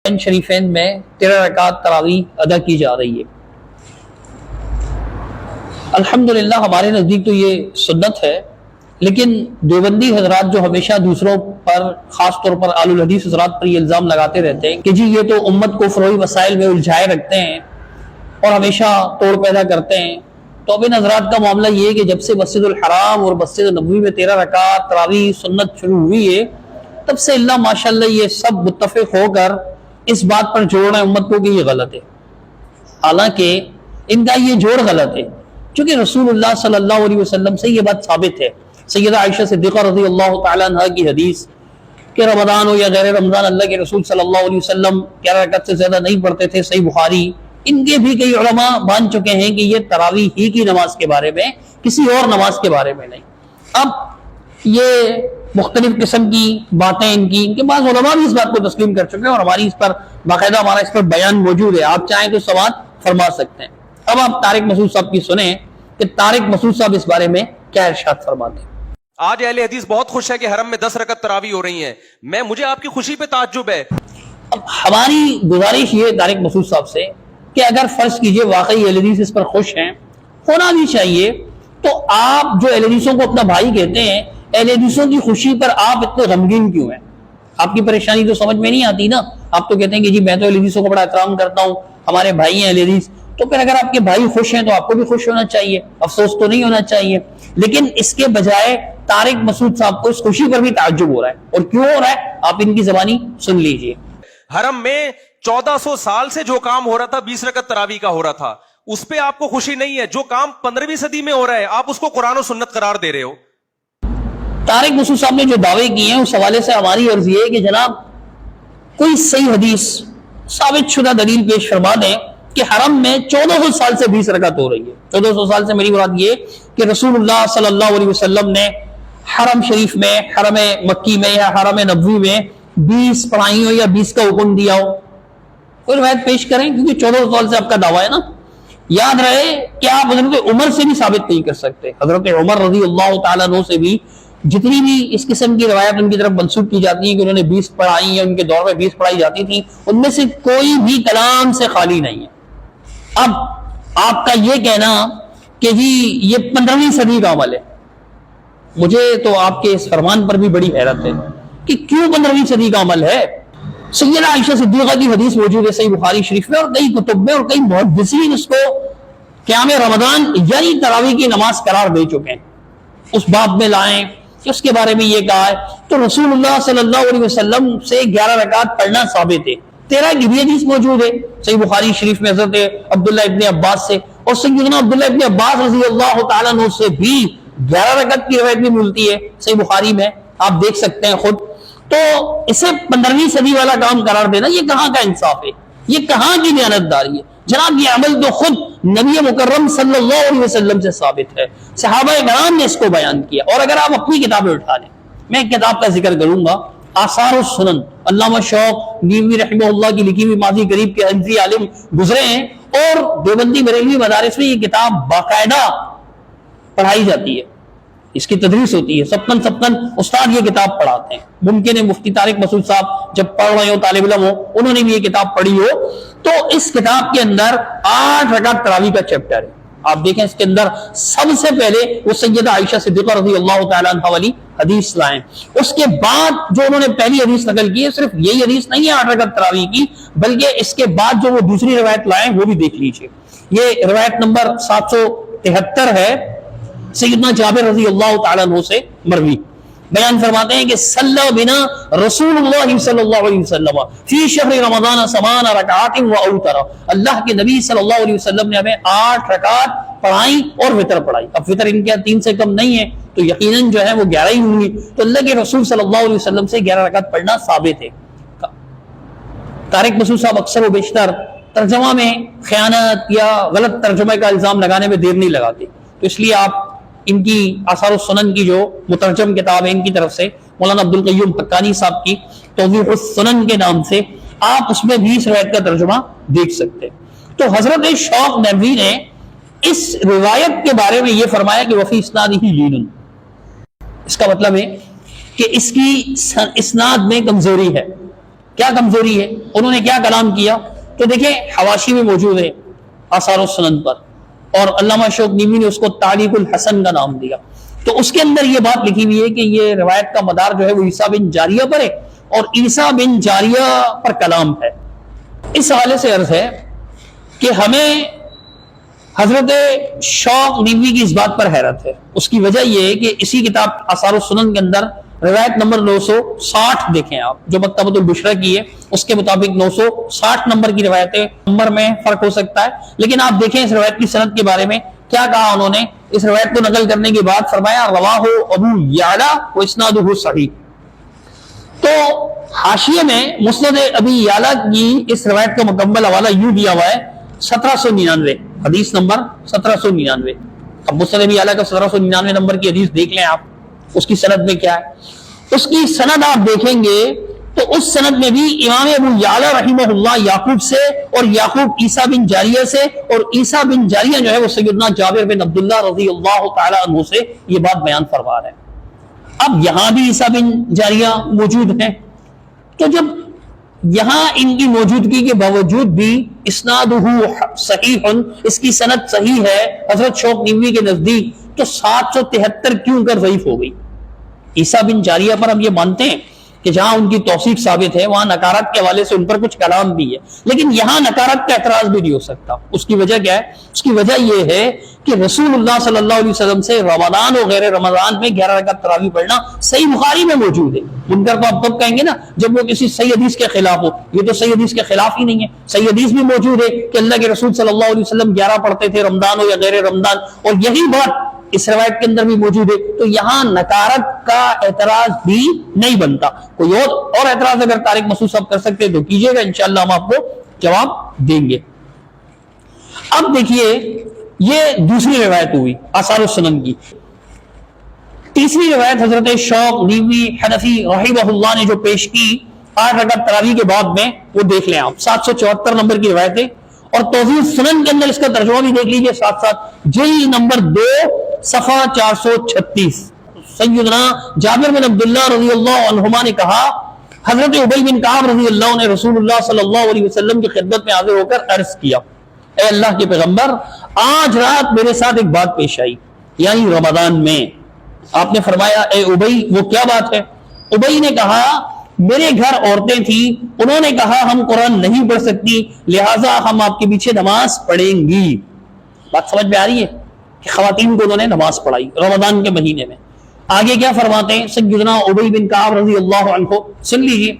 شریفین میں 13 رکعت تراویح ادا کی جا رہی ہے۔ الحمدللہ ہمارے نزدیک تو یہ سنت ہے، لیکن دیوبندی حضرات جو ہمیشہ دوسروں پر، خاص طور پر اہل الحدیث حضرات پر یہ الزام لگاتے رہتے ہیں کہ جی یہ تو امت کو فروعی مسائل میں الجھائے رکھتے ہیں اور ہمیشہ توڑ پیدا کرتے ہیں، تو اب ان حضرات کا معاملہ یہ ہے کہ جب سے مسجد الحرام اور مسجد نبوی میں 13 رکعت تراویح سنت شروع ہوئی ہے، تب سے اللہ ماشاءاللہ یہ سب متفق ہو کر اس بات پر جوڑ رہے ہیں امت کو کہ یہ غلط ہے، حالانکہ ان کا یہ جوڑ غلط ہے، چونکہ رسول اللہ صلی اللہ علیہ وسلم سے یہ بات ثابت ہے۔ سیدہ عائشہ صدیقہ رضی اللہ تعالی عنہ کی حدیث کہ رمضان ہو یا غیر رمضان اللہ کے رسول صلی اللہ علیہ وسلم 11 رکعت سے زیادہ نہیں پڑھتے تھے، صحیح بخاری۔ ان کے بھی کئی علماء مان چکے ہیں کہ یہ تراویح ہی کی نماز کے بارے میں، کسی اور نماز کے بارے میں نہیں۔ اب یہ مختلف قسم کی باتیں ان کے بعض علماء بھی اس بات کو تسلیم کر چکے ہیں اور ہماری اس پر باقاعدہ ہمارا اس پر بیان موجود ہے، آپ چاہیں تو سوال فرما سکتے ہیں۔ اب آپ طارق مسعود صاحب کی سنیں کہ طارق مسعود صاحب اس بارے میں کیا ارشاد فرماتے ہیں۔ آج اہل حدیث بہت خوش ہے کہ حرم میں 10 رکعت تراویح ہو رہی ہیں، مجھے آپ کی خوشی پہ تعجب ہے۔ اب ہماری گزارش یہ طارق مسعود صاحب سے کہ اگر فرض کیجئے واقعی اہل حدیث اس پر خوش ہیں، ہونا بھی چاہیے، تو آپ جو اہل حدیثوں کو اپنا بھائی کہتے ہیں، اہل حدیثوں کی خوشی پر آپ اتنے غمگین کیوں ہیں؟ آپ کی پریشانی تو سمجھ میں نہیں آتی نا۔ آپ تو کہتے ہیں کہ جی میں تو اہل حدیثوں کو بڑا احترام کرتا ہوں، ہمارے بھائی ہیں اہل حدیث، تو پھر اگر آپ کے بھائی خوش ہیں تو آپ کو بھی خوش ہونا چاہیے، افسوس تو نہیں ہونا چاہیے۔ لیکن اس کے بجائے طارق مسعود صاحب کو اس خوشی پر بھی تعجب ہو رہا ہے، اور کیوں ہو رہا ہے آپ ان کی زبانی سن لیجئے۔ حرم میں 1400 سال سے جو کام ہو رہا تھا 20 رکعت تراویح کا ہو رہا تھا، اس پہ آپ کو خوشی نہیں ہے؟ جو کام 15ویں صدی میں ہو رہا ہے آپ اس کو قرآن و سنت قرار دے رہے ہو۔ طارق مسعود صاحب نے جو دعوے کیے ہیں اس حوالے سے ہماری عرض یہ ہے کہ جناب کوئی صحیح حدیث ثابت شدہ دلیل پیش فرما دیں کہ حرم میں 1400 سال سے 20 رکعت ہو رہی ہے۔ 1400 سال سے میری مراد یہ کہ رسول اللہ صلی اللہ علیہ وسلم نے حرم شریف میں، حرم مکی میں یا حرم نبوی میں 20 پڑھائی ہو یا 20 کا حکم دیا ہو، کوئی روایت پیش کریں، کیونکہ 1400 سال سے آپ کا دعویٰ ہے نا۔ یاد رہے کہ آپ حضرت عمر سے بھی ثابت نہیں کر سکتے۔ حضرت عمر رضی اللہ تعالیٰ عنہ سے بھی جتنی بھی اس قسم کی روایت ان کی طرف منسوب کی جاتی ہیں کہ انہوں نے 20 پڑھائی یا ان کے دور میں 20 پڑھائی جاتی تھی، ان میں سے کوئی بھی کلام سے خالی نہیں ہے۔ اب آپ کا یہ کہنا کہ جی یہ 15ویں صدی کا عمل ہے، مجھے تو آپ کے اس فرمان پر بھی بڑی حیرت ہے کہ کیوں 15ویں صدی کا عمل ہے۔ سیدہ عائشہ صدیقہ کی حدیث موجود ہے صحیح بخاری شریف میں، اور کئی کتب میں، اور کئی محدثین اس کو قیام رمضان یعنی تراویح کی نماز قرار دے چکے ہیں۔ اس باب میں لائیں کہ اس کے بارے میں یہ کہا ہے، تو رسول اللہ صلی اللہ علیہ وسلم سے 11 رکعت پڑھنا ثابت ہے۔ 13 کی بھی حدیث موجود ہے صحیح بخاری شریف میں حضرت عبداللہ ابن عباس سے، اور سیدنا عبداللہ ابن عباس رضی اللہ تعالیٰ عنہ سے بھی 11 رکعت کی روایت بھی ملتی ہے صحیح بخاری میں، آپ دیکھ سکتے ہیں خود۔ تو اسے 15ویں صدی والا کام قرار دینا یہ کہاں کا انصاف ہے، یہ کہاں کی دیانتداری ہے؟ جناب یہ عمل تو خود نبی مکرم صلی اللہ علیہ وسلم سے ثابت ہے، صحابہ کرام نے اس کو بیان کیا۔ اور اگر آپ اپنی کتابیں اٹھا لیں، میں ایک کتاب کا ذکر کروں گا، آثار السنن، علامہ شوق نیوی رحمہ اللہ کی لکھی ہوئی، ماضی قریب کے حنفی عالم گزرے ہیں، اور دیوبندی بریلوی مدارس میں یہ کتاب باقاعدہ پڑھائی جاتی ہے، اس کی تدریس ہوتی ہے، سپتن استاد یہ کتاب پڑھاتے ہیں۔ ممکن ہے مفتی طارق مسعود صاحب جب پڑھ رہے ہو، طالب علم ہو، انہوں نے بھی یہ کتاب پڑھی ہو، تو اس کتاب کے اندر 8 رکعت تراویح کا چیپٹر ہے۔ آپ دیکھیں اس کے اندر سب سے پہلے وہ سیدہ عائشہ صدیقہ رضی اللہ تعالیٰ عنہ والی حدیث لائیں، اس کے بعد جو انہوں نے پہلی حدیث نقل کی ہے، صرف یہی حدیث نہیں ہے 8 رکعت تراویح کی، بلکہ اس کے بعد جو وہ دوسری روایت لائیں وہ بھی دیکھ لیجئے۔ یہ روایت نمبر 773 ہے، سیدنا جابر رضی اللہ تعالیٰ عنہ سے مروی، بیان فرماتے ہیں کہ صلی بنا رسول اللہ صلی اللہ علیہ وسلم فی شہر رمضان 8 رکعات و اوتر، اللہ کے نبی صلی اللہ علیہ وسلم نے ہمیں 8 رکعت پڑھائیں اور وتر پڑھائی۔ اب وتر ان کے 3 سے کم نہیں ہے تو یقیناً جو ہے وہ 11 ہی ہوں گی، تو اللہ کے رسول صلی اللہ علیہ وسلم سے 11 رکعت پڑھنا ثابت ہے۔ طارق مسعود صاحب اکثر و بیشتر ترجمہ میں خیانت یا غلط ترجمے کا الزام لگانے میں دیر نہیں لگاتے، تو اس لیے آپ ان کی آثار السنن کی جو مترجم کتاب ہے ان کی طرف سے مولانا عبدالقیوم حقانی صاحب کی توضیح السنن کے نام سے، آپ اس میں بھی اس روایت کا ترجمہ دیکھ سکتے۔ تو حضرت شوق نبوی نے اس روایت کے بارے میں یہ فرمایا کہ وفی اسنادہ لین، اس کا مطلب ہے کہ اس کی اسناد میں کمزوری ہے، کیا کمزوری ہے, انہوں نے کیا کلام کیا. تو دیکھیں حواشی میں موجود ہے آثار السنن پر, اور علامہ شوق نیوی نے اس کو تعلیق الحسن کا نام دیا. تو اس کے اندر یہ بات لکھی ہوئی ہے کہ یہ روایت کا مدار جو ہے وہ عیسیٰ بن جاریہ پر ہے, اور عیسیٰ بن جاریہ پر کلام ہے. اس حوالے سے عرض ہے کہ ہمیں حضرت شوق نیوی کی اس بات پر حیرت ہے. اس کی وجہ یہ ہے کہ اسی کتاب آثار السنن کے اندر روایت نمبر 960 دیکھیں آپ, جو مکتبۃ البشرا کی ہے, اس کے مطابق 960 نمبر کی روایت ہے. نمبر میں فرق ہو سکتا ہے, لیکن آپ دیکھیں اس روایت کی سند کے بارے میں کیا کہا انہوں نے. اس روایت کو نقل کرنے کے بعد فرمایا رواہ ابو یعلا و اسنادہ صحیح. تو حاشیے میں مسند ابی یعلا کی اس روایت کا مکمل حوالہ یوں دیا ہوا ہے 1799, حدیث نمبر 1799. اب مسند ابی یعلا کا 1799 نمبر کی حدیث دیکھ لیں آپ, اس کی سند میں کیا ہے. اس کی سند آپ دیکھیں گے تو اس سند میں بھی امام ابو یعلا رحمہ اللہ یعقوب سے, اور یعقوب عیسیٰ بن جاریہ سے, اور عیسیٰ بن جاریہ جو ہے وہ سیدنا جابر بن عبداللہ رضی اللہ تعالی عنہ سے یہ بات بیان فرما رہے ہیں. اب یہاں بھی عیسیٰ بن جاریہ موجود ہیں, تو جب یہاں ان کی موجودگی کے باوجود بھی اسنادہ صحیح, اس کی سند صحیح ہے حضرت شوق نیوی کے نزدیک, تو 773 کیوں کر ضعیف ہو گئی. عیسیٰ بن جاریہ پر ہم یہ مانتے ہیں کہ جہاں ان کی توثیق ثابت ہے وہاں نکارت کے حوالے سے ان پر کچھ کلام بھی ہے, لیکن یہاں نکارت کا اعتراض بھی نہیں ہو سکتا. اس کی وجہ کیا ہے؟ اس کی وجہ یہ ہے کہ رسول اللہ صلی اللہ علیہ وسلم سے رمضان اور غیر رمضان میں 11 رکعت تراویح پڑھنا صحیح بخاری میں موجود ہے. منکر تو آپ تب کہیں گے نا جب وہ کسی صحیح حدیث کے خلاف ہو, یہ تو صحیح حدیث کے خلاف ہی نہیں ہے. صحیح حدیث بھی موجود ہے کہ اللہ کے رسول صلی اللہ علیہ وسلم 11 پڑھتے تھے, رمضان ہو یا غیر رمضان, اور یہی بات اس روایت کے اندر بھی موجود ہے. تو یہاں نکارت کا اعتراض بھی نہیں بنتا. کوئی اور اعتراض اگر طارق مسعود صاحب کر سکتے تو کیجئے گا, انشاءاللہ ہم آپ کو جواب دیں گے. اب دیکھیے یہ دوسری روایت ہوئی آثار السنن کی. تیسری روایت حضرت شوق نیوی حنفی رحمہ اللہ نے جو پیش کی 8 رکعت تراویح کے بعد میں, وہ دیکھ لیں آپ, 774 نمبر کی روایت ہے. اور توضیح سنن کے اندر اس کا ترجمہ بھی دیکھ لیجئے ساتھ ساتھ, جلد نمبر 2 صفحہ 436. سیدنا جابر بن عبداللہ رضی اللہ عنہما نے کہا حضرت ابی بن کعب رضی اللہ عنہ نے رسول اللہ صلی اللہ علیہ وسلم کی خدمت میں حاضر ہو کر عرض کیا, اے اللہ کے پیغمبر, آج رات میرے ساتھ ایک بات پیش آئی, یعنی رمضان میں. آپ نے فرمایا اے ابی وہ کیا بات ہے؟ ابی نے کہا میرے گھر عورتیں تھیں, انہوں نے کہا ہم قرآن نہیں پڑھ سکتی, لہٰذا ہم آپ کے پیچھے نماز پڑھیں گی. بات سمجھ میں آ رہی ہے کہ خواتین کو انہوں نے نماز پڑھائی رمضان کے مہینے میں. آگے کیا فرماتے ہیں سیدنا ابی بن کعب رضی اللہ عنہ, سن لیجیے.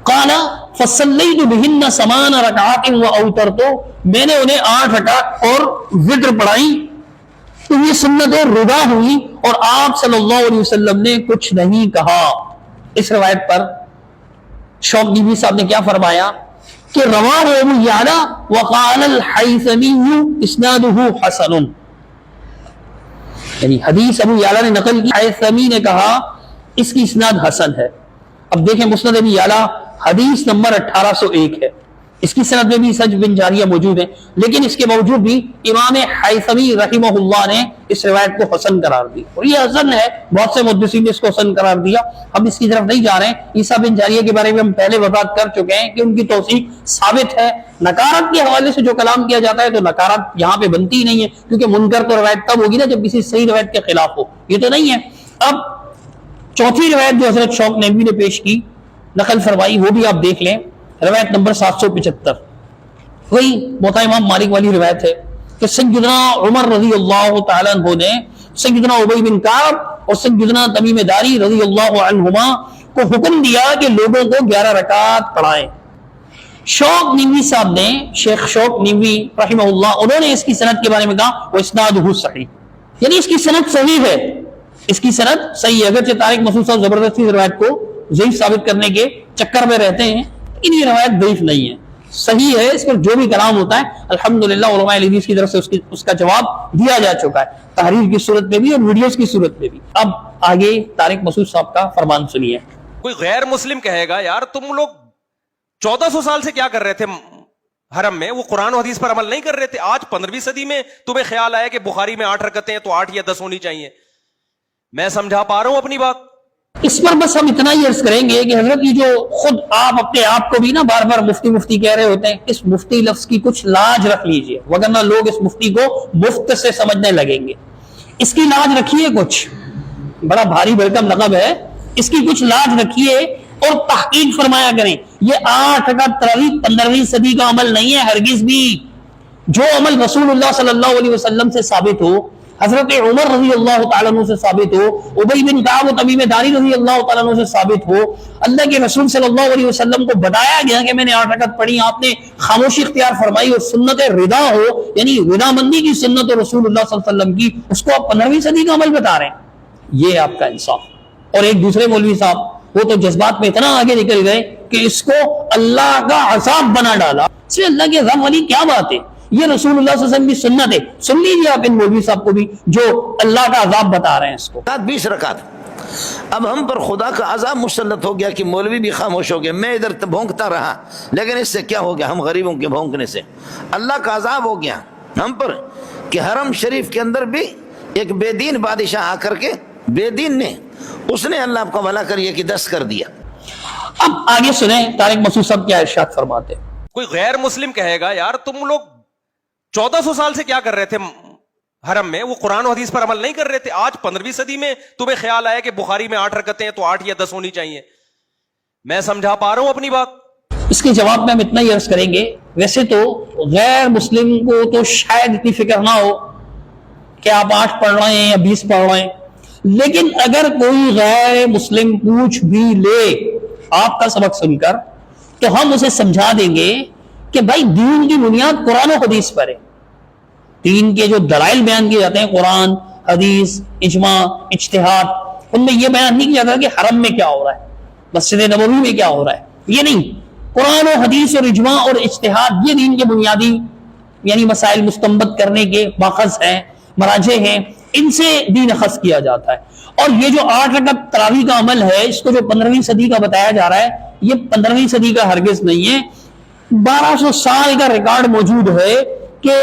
قال فصلیت بہن 8 رکعات واوترت, میں نے انہیں 8 رکعت اور وتر پڑھائی. تو یہ سنت ربا ہوئی اور آپ صلی اللہ علیہ وسلم نے کچھ نہیں کہا. اس روایت پر شوق نیوی صاحب نے کیا فرمایا کہ رواہ ابو یعلا وقال الحیثمی اسنادہ حسن, یعنی حدیث ابو یعلا نے نقل کی, حیثمی نے کہا اس کی اسناد حسن ہے. اب دیکھیں مسند ابی یعلا حدیث نمبر 1801 ہے, اس کی سند میں بھی سج بن جاریہ موجود ہے, لیکن اس کے باوجود بھی امام حیثمی رحمہ اللہ نے اس روایت کو حسن قرار دی, اور یہ حسن ہے, بہت سے محدثین نے اس کو حسن قرار دیا. ہم اس کی طرف نہیں جا رہے ہیں. عیسیٰ بن جاریہ کے بارے میں ہم پہلے وضاحت کر چکے ہیں کہ ان کی توثیق ثابت ہے. نکارت کے حوالے سے جو کلام کیا جاتا ہے تو نکارت یہاں پہ بنتی ہی نہیں ہے, کیونکہ منکر تو روایت تب ہوگی نا جب کسی صحیح روایت کے خلاف ہو, یہ تو نہیں ہے. اب چوتھی روایت جو حضرت شوق نیوی نے پیش کی نقل فرمائی, وہ بھی آپ دیکھ لیں, روایت نمبر 775, وہی موطا امام مالک والی روایت ہے کہ سیدنا عمر رضی اللہ تعالیٰ عنہ نے سیدنا ابی بن کعب اور سیدنا تمیم داری رضی اللہ عنہما کو حکم دیا کہ لوگوں کو 11 رکعت پڑھائیں. شوق نیوی صاحب نے, شیخ شوق نیوی رحمہ اللہ, انہوں نے اس کی سند کے بارے میں کہا وہ اسنادہ صحیح, یعنی اس کی سند صحیح ہے, اس کی سند صحیح ہے. اگرچہ طارق مسعود صاحب زبردستی روایت کو ضعیف ثابت کرنے کے چکر میں رہتے ہیں, لیکن یہ روایت ضعیف نہیں ہے, صحیح ہے. اس پر جو بھی کلام ہوتا ہے الحمدللہ علماء حدیث کی طرف سے اس کا جواب دیا جا چکا ہے, تحریر کی صورت میں بھی اور ویڈیوز کی صورت میں بھی. اب آگے طارق مسعود صاحب کا فرمان سنیے. کوئی غیر مسلم کہے گا یار تم لوگ 1400 سال سے کیا کر رہے تھے حرم میں, وہ قرآن و حدیث پر عمل نہیں کر رہے تھے. آج 15ویں صدی میں تمہیں خیال آیا کہ بخاری میں 8 رکعتیں ہیں تو 8 یا 10 ہونی چاہیے. میں سمجھا پا رہا ہوں اپنی بات, اس پر بس ہم اتنا ہی عرض کریں گے کہ حضرت یہ جو خود آپ اپنے آپ کو بھی نا بار بار مفتی مفتی کہہ رہے ہوتے ہیں، اس مفتی لفظ کی کچھ لاج رکھ لیجئے، وگرنہ لوگ اس مفتی کو مفت سے سمجھنے لگیں گے. اس کی لاج رکھیے، کچھ بڑا بھاری بھرکم لقب ہے، اس کی کچھ لاج رکھیے اور تحقیق فرمایا کریں. یہ 8 رکعت تراویح 15ویں صدی کا عمل نہیں ہے ہرگز بھی. جو عمل رسول اللہ صلی اللہ علیہ وسلم سے ثابت ہو، حضرت عمر رضی اللہ تعالیٰ عنہ سے ثابت ہو، ابی بن کعب و تمیم داری رضی اللہ تعالیٰ عنہ سے ثابت ہو، اللہ کے رسول صلی اللہ علیہ وسلم کو بتایا گیا کہ میں نے 8 رکعت پڑھی، آپ نے خاموشی اختیار فرمائی، اور سنت رضا ہو، یعنی رضا مندی کی سنت رسول اللہ صلی اللہ علیہ وسلم کی، اس کو آپ 15ویں صدی کا عمل بتا رہے ہیں. یہ آپ کا انصاف. اور ایک دوسرے مولوی صاحب وہ تو جذبات میں اتنا آگے نکل گئے کہ اس کو اللہ کا عذاب بنا ڈالا. اس میں اللہ کے عذاب والی کیا بات ہے؟ یہ رسول اللہ صلی اللہ علیہ وسلم کی سنت ہے. سن لیجیے آپ ان مولوی صاحب کو بھی جو اللہ کا عذاب بتا رہے ہیں اس کو. 20 رکعت. اب ہم پر خدا کا عذاب مسلط ہو گیا کہ مولوی بھی خاموش ہو گئے. میں ادھر بھونکتا رہا، لیکن اس سے کیا ہو گیا؟ ہم غریبوں کے بھونکنے سے اللہ کا عذاب ہو گیا ہم پر کہ حرم شریف کے اندر بھی ایک بے دین بادشاہ آ کر کے، بے دین نے، اس نے اللہ کا بھلا کر یہ کہ دست کر دیا. اب آگے سنیں طارق مسعود صاحب کیا ارشاد فرماتے ہیں. کوئی غیر مسلم کہے گا یار تم لوگ 1400 سال سے کیا کر رہے تھے حرم میں؟ وہ قرآن و حدیث پر عمل نہیں کر رہے تھے. آج 15ویں صدی میں تمہیں خیال آیا کہ بخاری میں 8 رکعتیں ہیں تو 8 یا 10 ہونی چاہیے. میں سمجھا پا رہا ہوں اپنی بات. اس کے جواب میں ہم اتنا ہی عرض کریں گے، ویسے تو غیر مسلم کو تو شاید اتنی فکر نہ ہو کہ آپ 8 پڑھ رہے ہیں یا 20 پڑھ رہے ہیں، لیکن اگر کوئی غیر مسلم پوچھ بھی لے آپ کا سبق سن کر تو ہم اسے سمجھا دیں گے کہ بھائی دین کی بنیاد قرآن و حدیث پر ہے. دین کے جو دلائل بیان کیے جاتے ہیں، قرآن، حدیث، اجماع، اجتہاد، ان میں یہ بیان نہیں کیا جاتا کہ حرم میں کیا ہو رہا ہے، مسجد نبوی میں کیا ہو رہا ہے. یہ نہیں، قرآن و حدیث اور اجماع اور اجتہاد یہ دین کے بنیادی یعنی مسائل مستنبط کرنے کے ماخذ ہیں، مراجع ہیں، ان سے دین اخذ کیا جاتا ہے. اور یہ جو 8 رکعت تراویح کا عمل ہے، اس کو جو 15ویں صدی کا بتایا جا رہا ہے، یہ 15ویں صدی کا ہرگز نہیں ہے. 1200 سال کا ریکارڈ موجود ہے کہ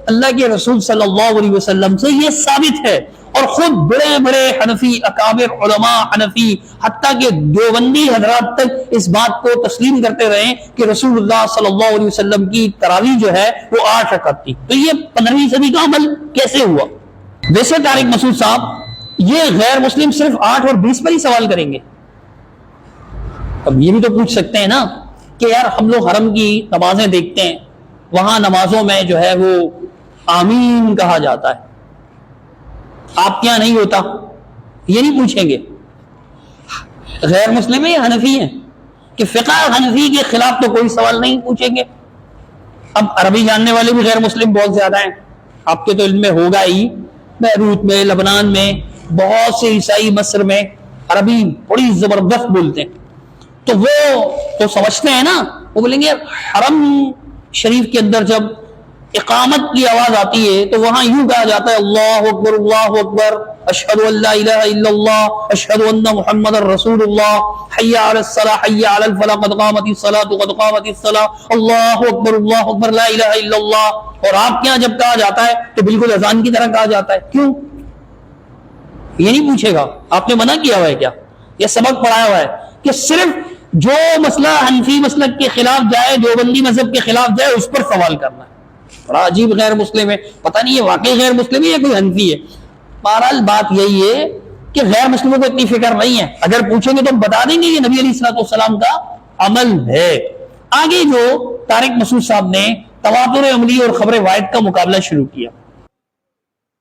اللہ کے رسول صلی اللہ علیہ وسلم سے یہ ثابت ہے. اور خود بڑے بڑے حنفی اکابر علماء حنفی حتیٰ کہ دیوبندی حضرات تک اس بات کو تسلیم کرتے رہے کہ رسول اللہ صلی اللہ علیہ وسلم کی تراویح جو ہے وہ 8 رکعت تھی. تو یہ 15ویں صدی کا عمل کیسے ہوا؟ ویسے طارق مسعود صاحب یہ غیر مسلم صرف 8 اور 20 پر ہی سوال کریں گے. اب یہ بھی تو پوچھ سکتے ہیں نا کہ یار ہم لوگ حرم کی نمازیں دیکھتے ہیں، وہاں نمازوں میں جو ہے وہ آمین کہا جاتا ہے، آپ کیا نہیں ہوتا؟ یہ نہیں پوچھیں گے. غیر مسلم ہے حنفی ہیں کہ فقہ حنفی کے خلاف تو کوئی سوال نہیں پوچھیں گے. اب عربی جاننے والے بھی غیر مسلم بہت زیادہ ہیں، آپ کے تو علم میں ہوگا ہی. بیروت میں، لبنان میں، بہت سے عیسائی مصر میں عربی بڑی زبردست بولتے ہیں، تو وہ تو سمجھتے ہیں نا. وہ بولیں گے حرم شریف کے اندر جب اقامت کی آواز آتی ہے تو وہاں یوں کہا جاتا ہے اللہ اکبر اللہ اکبر اشہد ان لا الہ الا اللہ اشہد ان محمد رسول اللہ حی علی الصلاۃ حی علی الفلاح قد قامت الصلاۃ قد قامت الصلاۃ اللہ اکبر لا الہ الا اللہ. اور آپ کے یہاں جب کہا جاتا ہے تو بالکل اذان کی طرح کہا جاتا ہے. کیوں؟ یہ نہیں پوچھے گا آپ نے منع کیا ہوا ہے کیا؟ یہ سبق پڑھایا ہوا ہے کہ صرف جو مسئلہ حنفی مسلک کے خلاف جائے، دیوبندی مذہب کے خلاف جائے، اس پر سوال کرنا ہے. بڑا عجیب غیر مسلم ہے، پتہ نہیں یہ واقعی غیر مسلم ہے یا کوئی حنفی ہے. بہرحال بات یہی ہے کہ غیر مسلموں کو اتنی فکر نہیں ہے. اگر پوچھیں گے تو ہم بتا دیں گے یہ نبی علیہ الصلوۃ والسلام کا عمل ہے. آگے جو طارق مسعود صاحب نے تواتر عملی اور خبر واحد کا مقابلہ شروع کیا،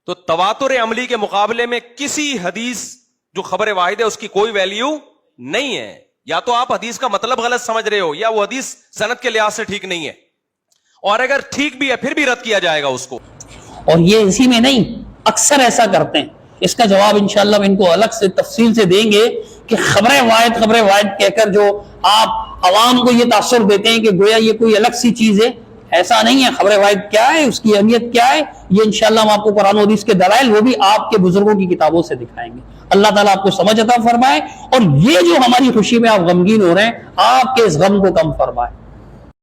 تو تواتر عملی کے مقابلے میں کسی حدیث جو خبر واحد ہے اس کی کوئی ویلیو نہیں ہے. یا تو آپ حدیث کا مطلب غلط سمجھ رہے ہو یا وہ حدیث سند کے لحاظ سے ٹھیک نہیں ہے، اور اگر ٹھیک بھی ہے پھر بھی رد کیا جائے گا اس کو. اور یہ اسی میں نہیں، اکثر ایسا کرتے ہیں. اس کا جواب انشاءاللہ ہم ان کو الگ سے تفصیل سے دیں گے کہ خبر واحد کہہ کر جو آپ عوام کو یہ تاثر دیتے ہیں کہ گویا یہ کوئی الگ سی چیز ہے، ایسا نہیں ہے. خبر واحد کیا ہے، اس کی اہمیت کیا ہے، یہ انشاءاللہ ہم آپ کو قرآن و حدیث کے دلائل وہ بھی آپ کے بزرگوں کی کتابوں سے دکھائیں گے. اللہ تعالیٰ آپ کو سمجھ عطا فرمائے، اور یہ جو ہماری خوشی میں آپ غمگین ہو رہے ہیں آپ کے اس غم کو کم فرمائے.